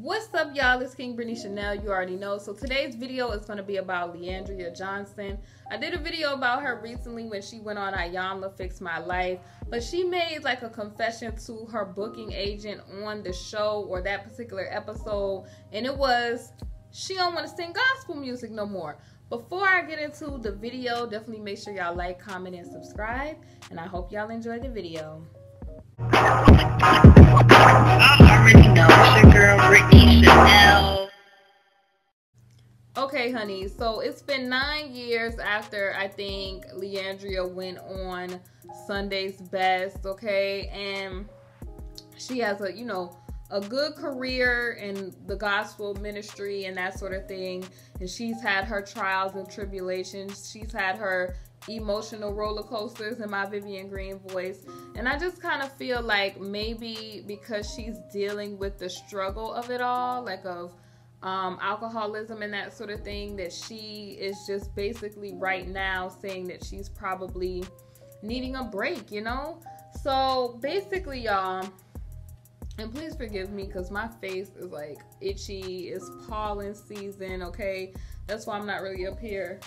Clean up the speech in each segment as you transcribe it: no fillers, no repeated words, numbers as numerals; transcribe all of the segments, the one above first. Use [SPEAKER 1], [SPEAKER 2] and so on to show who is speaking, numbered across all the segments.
[SPEAKER 1] What's up, y'all? It's KingBritneyChanel. You already know. So today's video is going to be about Andria Johnson. I did a video about her recently when she went on Iyanla Fix My Life, but she made like a confession to her booking agent on the show or that particular episode, and it was she don't want to sing gospel music no more. Before I get into the video, definitely make sure y'all like, comment, and subscribe, and I hope y'all enjoy the video.
[SPEAKER 2] I already know it's your girl Britney Chanel.
[SPEAKER 1] Okay, honey, so it's been 9 years after I think Andria went on Sunday's Best, okay, and she has a good career in the gospel ministry and that sort of thing, and she's had her trials and tribulations. She's had her emotional roller coasters in my Vivian Green voice, and I just kind of feel like maybe because she's dealing with the struggle of it all, like of alcoholism and that sort of thing, that she is just basically right now saying that she's probably needing a break, So basically, y'all, and please forgive me because my face is like itchy. It's pollen season, okay? That's why I'm not really up here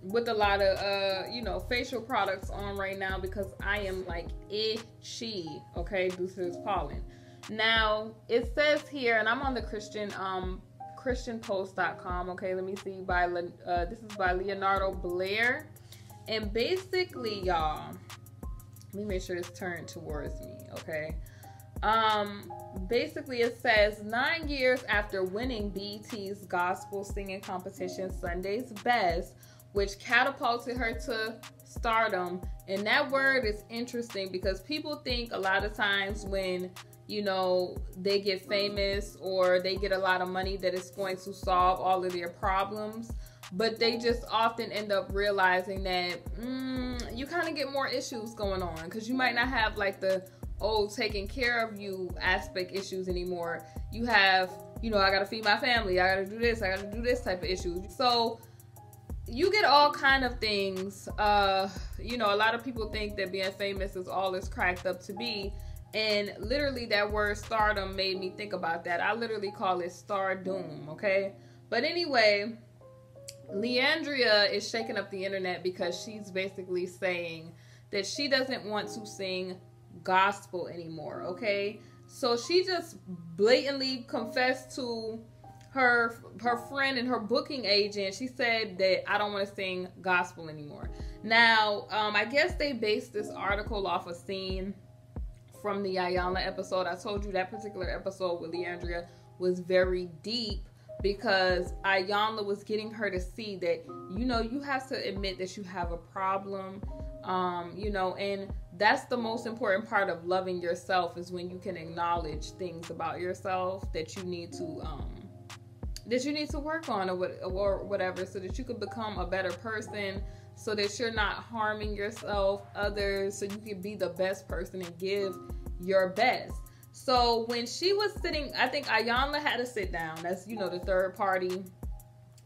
[SPEAKER 1] with a lot of facial products on right now, because I am like itchy, okay, due to this pollen. Now it says here, and I'm on the christianpost.com, okay, let me see, this is by Leonardo Blair, and basically, y'all, let me make sure it's turned towards me, okay. Basically it says 9 years after winning BET's gospel singing competition Sunday's Best, which catapulted her to stardom. And that word is interesting because people think a lot of times when they get famous or they get a lot of money that it's going to solve all of their problems, but they just often end up realizing that you kind of get more issues going on, because you might not have like the taking care of you aspect issues anymore. You have, I gotta feed my family, I gotta do this, I gotta do this type of issues. So you get all kind of things. A lot of people think that being famous is all it's cracked up to be. And literally that word stardom made me think about that. I literally call it stardom, okay? But anyway, Andria is shaking up the internet because she's basically saying that she doesn't want to sing gospel anymore, okay? So she just blatantly confessed to her friend and her booking agent. She said that I don't want to sing gospel anymore. Now, I guess they based this article off a scene from the Iyanla episode. I told you that particular episode with Andria was very deep because Iyanla was getting her to see that, you have to admit that you have a problem, and that's the most important part of loving yourself, is when you can acknowledge things about yourself that you need to work on or whatever, so that you can become a better person, so that you're not harming yourself, others, so you can be the best person and give your best. So when she was sitting, I think Iyanla had to sit down. That's, the third party,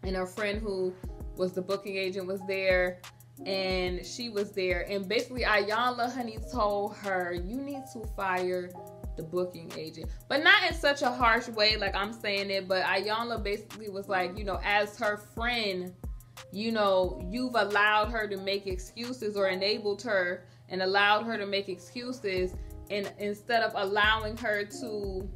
[SPEAKER 1] and her friend who was the booking agent was there, and she was there. And basically Iyanla, honey, told her, you need to fire the booking agent, but not in such a harsh way like I'm saying it, but Iyanla basically was like, as her friend, you've allowed her to make excuses, or enabled her and allowed her to make excuses, and instead of allowing her to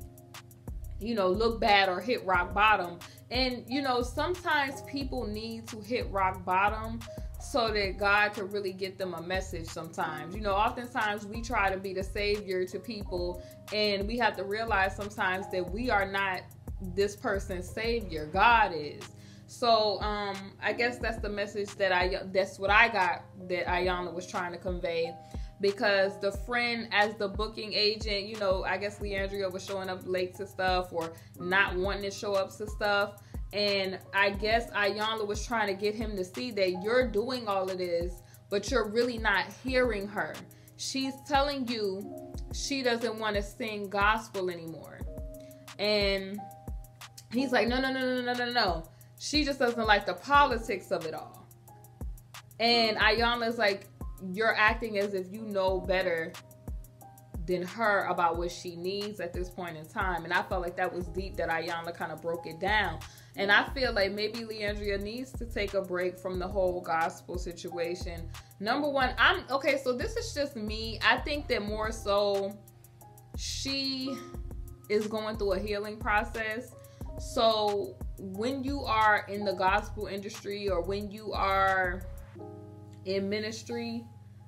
[SPEAKER 1] look bad or hit rock bottom. And sometimes people need to hit rock bottom so that God could really get them a message sometimes. Oftentimes we try to be the savior to people, and we have to realize sometimes that we are not this person's savior. God is. So I guess that's the message that's what I got that Iyanla was trying to convey, because the friend as the booking agent, I guess Andria was showing up late to stuff or not wanting to show up to stuff. And I guess Iyanla was trying to get him to see that you're doing all of this, but you're really not hearing her. She's telling you she doesn't want to sing gospel anymore. And he's like, no. She just doesn't like the politics of it all. And Iyanla's like, you're acting as if you know better than her about what she needs at this point in time. And I felt like that was deep, that Ayanna kind of broke it down. And I feel like maybe Leandria needs to take a break from the whole gospel situation. Number one, so this is just me. I think that more so she is going through a healing process. So when you are in the gospel industry, or when you are in ministry,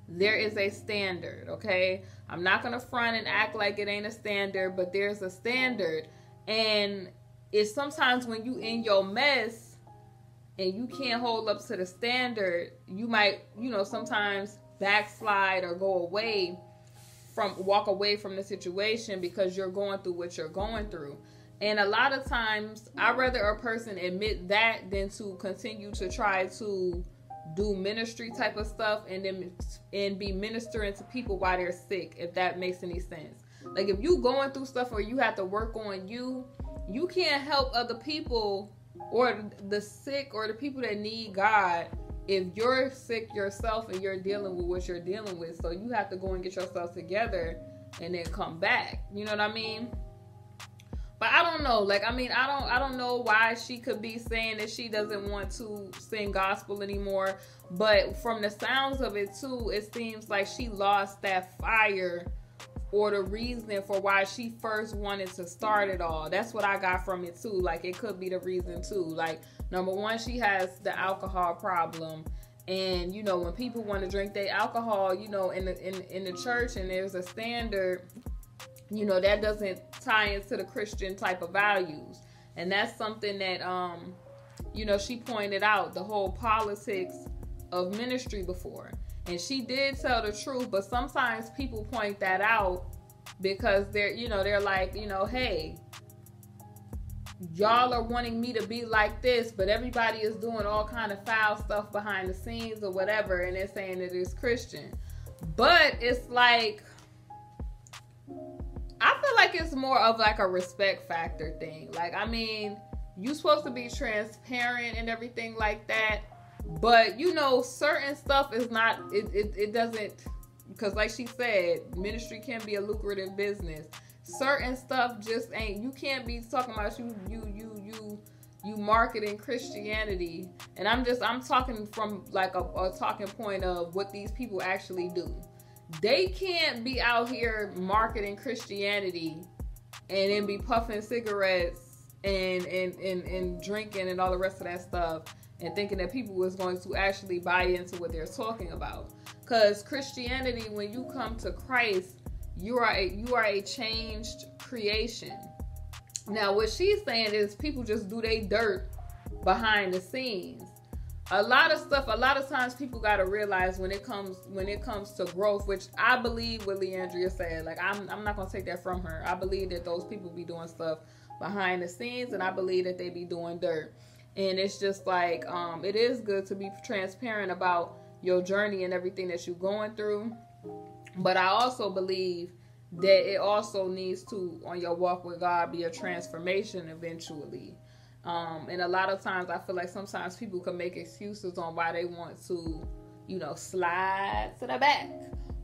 [SPEAKER 1] there is a standard, okay? I'm not going to front and act like it ain't a standard, but there's a standard. And it's sometimes when you in your mess and you can't hold up to the standard, you might, sometimes backslide or walk away from the situation because you're going through what you're going through. And a lot of times, I'd rather a person admit that than to continue to try to do ministry type of stuff and be ministering to people while they're sick, if that makes any sense. Like, if you going through stuff or you have to work on you can't help other people or the sick or the people that need God if you're sick yourself and you're dealing with what you're dealing with. So you have to go and get yourself together and then come back. You know what I mean? But I don't know. I don't know why she could be saying that she doesn't want to sing gospel anymore. But from the sounds of it too, it seems like she lost that fire, or the reason for why she first wanted to start it all. That's what I got from it too. Like, it could be the reason too. Like, number one, she has the alcohol problem. And, when people want to drink their alcohol, in the church, and there's a standard, that doesn't tie into the Christian type of values. And that's something that, she pointed out, the whole politics of ministry before. And she did tell the truth, but sometimes people point that out because they're like, hey, y'all are wanting me to be like this, but everybody is doing all kind of foul stuff behind the scenes or whatever, and they're saying that it's Christian. But it's like, I feel like it's more of like a respect factor thing. Like, you're supposed to be transparent and everything like that. But, certain stuff is not, it doesn't, because like she said, ministry can be a lucrative business. Certain stuff just ain't. You can't be talking about you marketing Christianity. And I'm talking from like a talking point of what these people actually do. They can't be out here marketing Christianity and then be puffing cigarettes and drinking and all the rest of that stuff and thinking that people is going to actually buy into what they're talking about. Because Christianity, when you come to Christ, you are a changed creation. Now, what she's saying is people just do their dirt behind the scenes. A lot of times people got to realize when it comes to growth, which I believe what Leandria said. Like, I'm not going to take that from her. I believe that those people be doing stuff behind the scenes, and I believe that they be doing dirt. And it's just like, it is good to be transparent about your journey and everything that you're going through. But I also believe that it also needs to, on your walk with God, be a transformation eventually. And a lot of times I feel like sometimes people can make excuses on why they want to, slide to the back.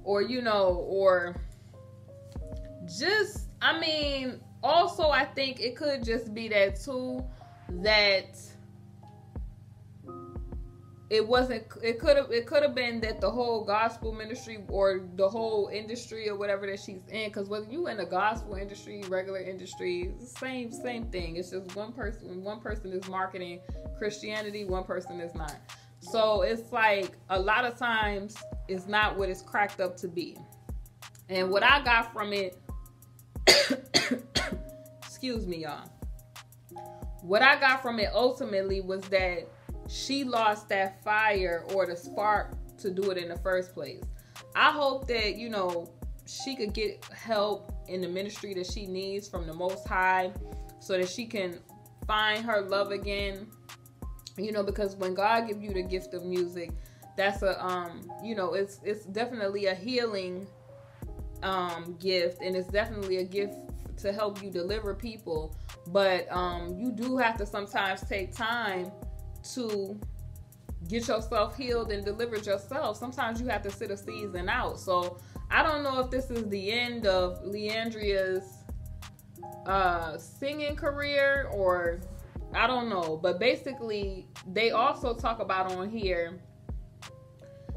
[SPEAKER 1] Or, or just, also I think it could just be that too, that it could have been that the whole gospel ministry or the whole industry or whatever that she's in, because whether you in the gospel industry, regular industry, it's the same thing. It's just one person is marketing Christianity, one person is not. So it's like a lot of times it's not what it's cracked up to be. And what I got from it, excuse me, y'all. What I got from it ultimately was that she lost that fire or the spark to do it in the first place. I hope that, she could get help in the ministry that she needs from the Most High so that she can find her love again. Because when God gives you the gift of music, that's it's definitely a healing gift, and it's definitely a gift to help you deliver people. But you do have to sometimes take time to get yourself healed and delivered yourself. Sometimes you have to sit a season out. So I don't know if this is the end of Andria's singing career, or I don't know. But basically, they also talk about on here,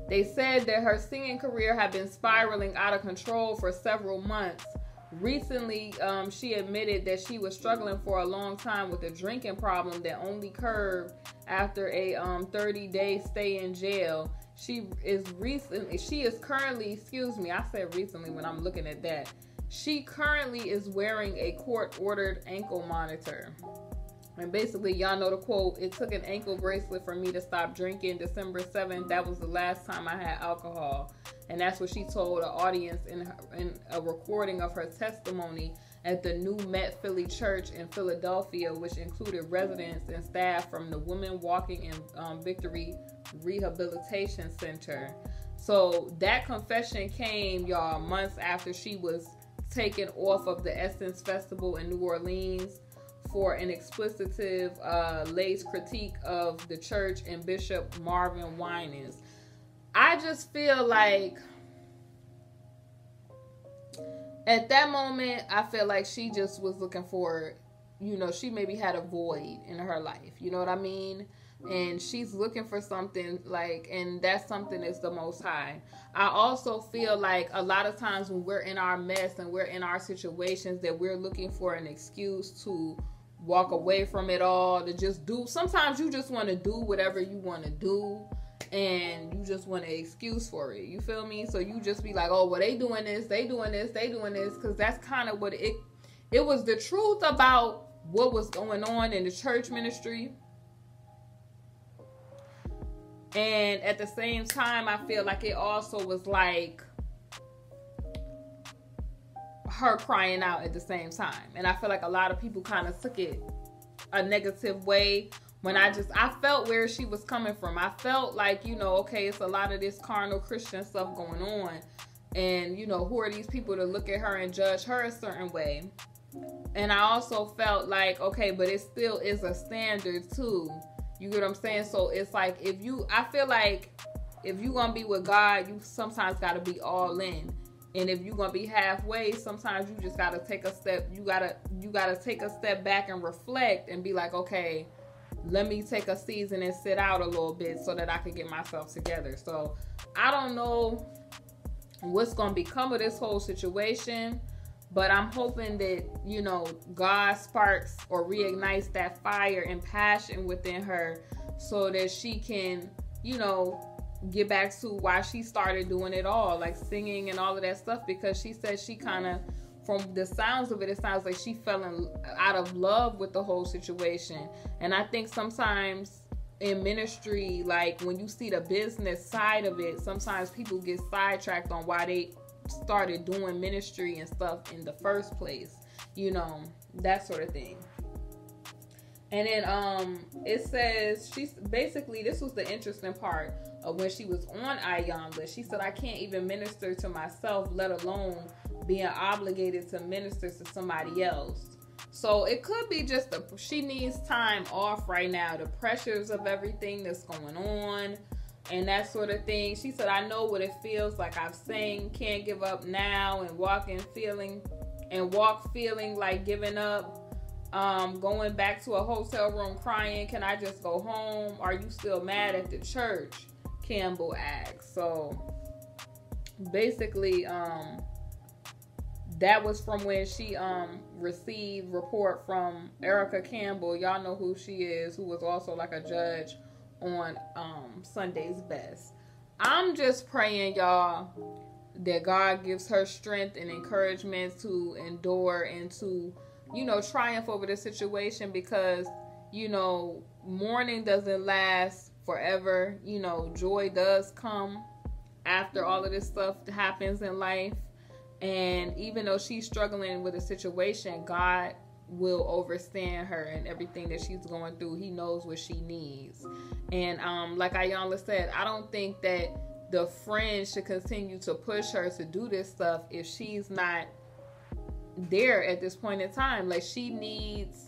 [SPEAKER 1] they said that her singing career had been spiraling out of control for several months. Recently, she admitted that she was struggling for a long time with a drinking problem that only curbed after a 30-day stay in jail. She is currently, excuse me, I said recently when I'm looking at that. She currently is wearing a court-ordered ankle monitor. And basically, y'all know the quote, "It took an ankle bracelet for me to stop drinking. December 7th, that was the last time I had alcohol." And that's what she told the audience in a recording of her testimony at the New Met Philly Church in Philadelphia, which included residents and staff from the Women Walking and Victory Rehabilitation Center. So that confession came, y'all, months after she was taken off of the Essence Festival in New Orleans for an explicitive laced critique of the church and Bishop Marvin Winans. I just feel like at that moment, I feel like she just was looking for, you know, she maybe had a void in her life. You know what I mean? And she's looking for something, like, and that something is the Most High. I also feel like a lot of times when we're in our mess and we're in our situations, that we're looking for an excuse to walk away from it all, to just do. Sometimes you just want to do whatever you want to do, and you just want an excuse for it. You feel me? So you just be like, oh, well, they doing this, because that's kind of what it was, the truth about what was going on in the church ministry. And at the same time, I feel like it also was like her crying out at the same time. And I feel like a lot of people kind of took it a negative way when I felt where she was coming from. I felt like, you know, okay, it's a lot of this carnal Christian stuff going on. And, you know, who are these people to look at her and judge her a certain way? And I also felt like, okay, but it still is a standard too. You get what I'm saying? So it's like, I feel like if you're going to be with God, you sometimes got to be all in. And if you're going to be halfway, sometimes you just got to take a step. You got to take a step back and reflect and be like, okay, let me take a season and sit out a little bit so that I can get myself together. So I don't know what's going to become of this whole situation, but I'm hoping that, you know, God sparks or reignites that fire and passion within her so that she can, you know, get back to why she started doing it all, like singing and all of that stuff, because she said she kind of, from the sounds of it, it sounds like she fell out of love with the whole situation. And I think sometimes in ministry, like when you see the business side of it, sometimes people get sidetracked on why they started doing ministry and stuff in the first place, you know, that sort of thing. And then it says, she's basically, this was the interesting part of when she was on Iyanla. She said, I can't even minister to myself, let alone being obligated to minister to somebody else. So it could be just she needs time off right now, the pressures of everything that's going on and that sort of thing. She said, I know what it feels like. I've sang Can't Give Up Now and walk feeling like giving up. Going back to a hotel room crying, can I just go home? Are you still mad at the church? Campbell asked. So basically, that was from when she received report from Erica Campbell. Y'all know who she is, who was also like a judge on Sunday's Best. I'm just praying, y'all, that God gives her strength and encouragement to endure and to, you know, triumph over the situation, because, you know, mourning doesn't last forever. You know, joy does come after all of this stuff happens in life. And even though she's struggling with a situation, God will overstand her and everything that she's going through. He knows what she needs. And like Iyanla said, I don't think that the friends should continue to push her to do this stuff if she's not there at this point in time. Like, she needs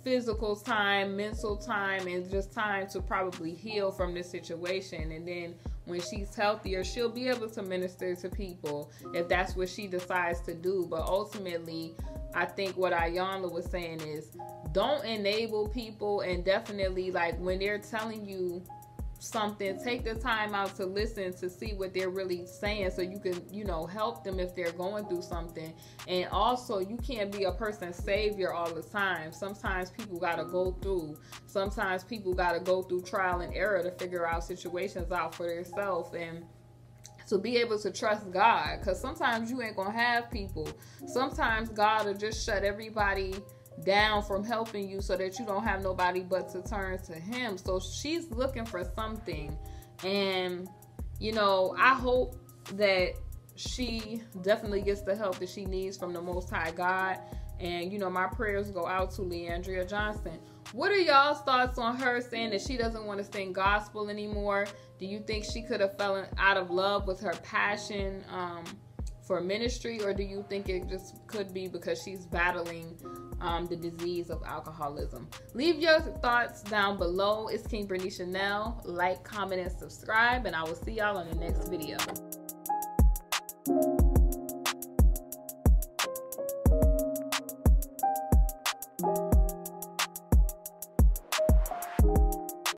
[SPEAKER 1] physical time, mental time, and just time to probably heal from this situation. And then when she's healthier, she'll be able to minister to people if that's what she decides to do. But ultimately, I think what Ayanla was saying is, don't enable people, and definitely, like, when they're telling you something, take the time out to listen to see what they're really saying, so you can, you know, help them if they're going through something. And also, you can't be a person's savior all the time. Sometimes people gotta go through trial and error to figure out situations out for themselves, and to be able to trust God, because sometimes you ain't gonna have people. Sometimes God will just shut everybody down from helping you so that you don't have nobody but to turn to him. So she's looking for something, and you know, I hope that she definitely gets the help that she needs from the Most High God. And you know, my prayers go out to Andria Johnson. What are y'all's thoughts on her saying that she doesn't want to sing gospel anymore? Do you think she could have fallen out of love with her passion for ministry, or do you think it just could be because she's battling the disease of alcoholism? Leave your thoughts down below. It's KingBritneyChanel. Like, comment, and subscribe, and I will see y'all on the next video.